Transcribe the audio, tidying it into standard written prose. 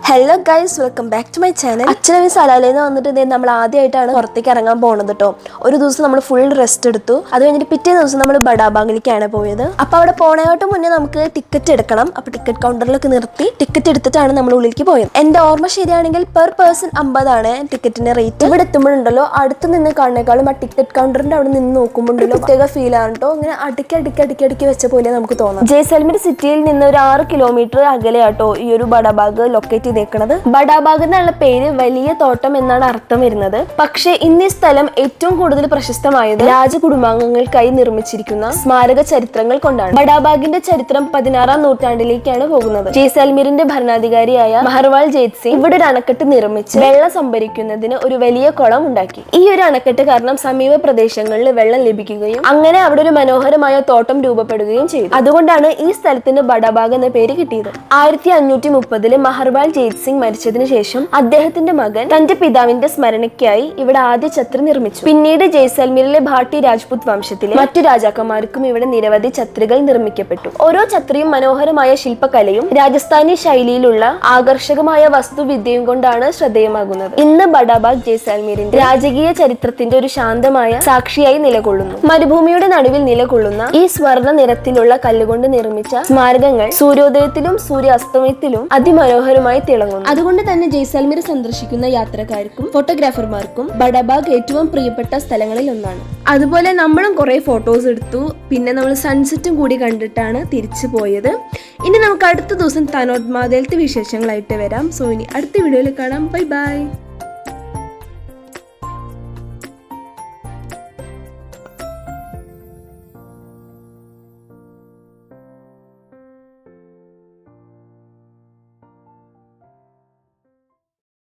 Hello guys, welcome back to my channel. അച്ഛനും സലാലയിൽ നിന്ന് വന്നിട്ട് നമ്മൾ ആദ്യമായിട്ടാണ് പുറത്തേക്ക് ഇറങ്ങാൻ പോകുന്നത് കേട്ടോ. ഒരു ദിവസം നമ്മൾ ഫുൾ റെസ്റ്റ് എടുത്തു. അത് കഴിഞ്ഞിട്ട് പിറ്റേ ദിവസം നമ്മൾ ബഡാബാഗിലേക്കാണ് പോയത്. അപ്പോൾ അവിടെ പോണേട്ട് മുന്നേ നമുക്ക് ടിക്കറ്റ് എടുക്കണം. അപ്പോൾ ടിക്കറ്റ് കൗണ്ടറിലൊക്കെ നിർത്തി ടിക്കറ്റ് എടുത്തിട്ടാണ് നമ്മൾ ഉള്ളിലേക്ക് പോയത്. എൻ്റെ ഓർമ്മ ശരിയാണെങ്കിൽ പെർ പേഴ്സൺ 50 ആണ് ടിക്കറ്റിന്റെ റേറ്റ്. ഇവിടെ എത്തുമ്പോഴുണ്ടല്ലോ അടുത്ത് നിന്ന് കാണുന്നേക്കാളും ആ ടിക്കറ്റ് കൗണ്ടറിന്റെ അവിടെ നിന്ന് നോക്കുമ്പോണ്ടല്ലോ പ്രത്യേക ഫീൽ ആണ് കേട്ടോ. ഇങ്ങനെ അടുക്കി വെച്ച പോലെ നമുക്ക് തോന്നാം. ജയ്സൽമീർ സിറ്റിയിൽ നിന്ന് ഒരു 6 കിലോമീറ്റർ അകലെയാട്ടോ ഈ ഒരു ബഡാബാഗ് ലൊക്കേറ്റ് ചെയ്തേക്കുന്നത്. ബഡാബാഗ് എന്നുള്ള പേര് വലിയ തോട്ടം എന്നാണ് അർത്ഥം വരുന്നത്. പക്ഷേ ഇന്നീ സ്ഥലം ഏറ്റവും കൂടുതൽ പ്രശസ്തമായത് രാജകുടുംബാംഗങ്ങൾക്കായി നിർമ്മിച്ചിരിക്കുന്ന സ്മാരക ചരിത്രങ്ങൾ കൊണ്ടാണ്. ബഡാബാഗിന്റെ ചരിത്രം 16-ാം നൂറ്റാണ്ടിലേക്കാണ് പോകുന്നത്. ജയ്സൽമീറിന്റെ ഭരണാധികാരിയായ മഹർവാൾ ജേത് സിംഗ് ഇവിടെ ഒരു അണക്കെട്ട് നിർമ്മിച്ച് വെള്ളം സംഭരിക്കുന്നതിന് ഒരു വലിയ കുളം ഉണ്ടാക്കി. ഈ ഒരു അണക്കെട്ട് കാരണം സമീപ പ്രദേശങ്ങളിൽ വെള്ളം ലഭിക്കുകയും അങ്ങനെ അവിടെ ഒരു മനോഹരമായ തോട്ടം രൂപപ്പെടുകയും ചെയ്തു. അതുകൊണ്ടാണ് ഈ സ്ഥലത്തിന് ബഡാബാഗ് എന്ന പേര് കിട്ടിയത്. 1530 മഹർവാൾ ജേത് സിംഗ് മരിച്ചതിനു ശേഷം അദ്ദേഹത്തിന്റെ മകൻ തന്റെ പിതാവിന്റെ സ്മരണയ്ക്കായി ഇവിടെ ആദ്യ ഛത്രി നിർമ്മിച്ചു. പിന്നീട് ജയ്സൽമീറിലെ ഭാട്ടി രാജ്പുത് വംശത്തിലെ മറ്റു രാജാക്കന്മാർക്കും ഇവിടെ നിരവധി ഛത്രികൾ നിർമ്മിക്കപ്പെട്ടു. ഓരോ ഛത്രിയും മനോഹരമായ ശില്പകലയും രാജസ്ഥാനി ശൈലിയിലുള്ള ആകർഷകമായ വസ്തുവിദ്യയും കൊണ്ടാണ് ശ്രദ്ധേയമാകുന്നത്. ഇന്ന് ബഡാബാഗ് ജയ്സൽമീറിന്റെ രാജകീയ ചരിത്രത്തിന്റെ ഒരു ശാന്തമായ സാക്ഷിയായി നിലകൊള്ളുന്നു. മരുഭൂമിയുടെ നടുവിൽ നിലകൊള്ളുന്ന ഈ സ്വർണ്ണ നിറത്തിലുള്ള കല്ലുകൊണ്ട് നിർമ്മിച്ച സ്മാരകങ്ങൾ സൂര്യോദയത്തിലും സൂര്യാസ്തമയത്തിലും അതിമനോഹരമായി തിളങ്ങുന്നു. അതുകൊണ്ട് തന്നെ ജയ്സൽമീർ സന്ദർശിക്കുന്ന യാത്രക്കാർക്കും ഫോട്ടോഗ്രാഫർമാർക്കും ബഡാബാഗ് ഏറ്റവും പ്രിയപ്പെട്ട സ്ഥലങ്ങളിൽ ഒന്നാണ്. അതുപോലെ നമ്മളും കുറെ ഫോട്ടോസ് എടുത്തു. പിന്നെ നമ്മൾ സൺസെറ്റും കൂടി കണ്ടിട്ടാണ് തിരിച്ചു പോയത്. ഇനി നമുക്ക് അടുത്ത ദിവസം തനോട്മാതയിലത്തെ വിശേഷങ്ങളായിട്ട് വരാം. സോ ഇനി അടുത്ത വീഡിയോയിൽ കാണാം. Bye bye.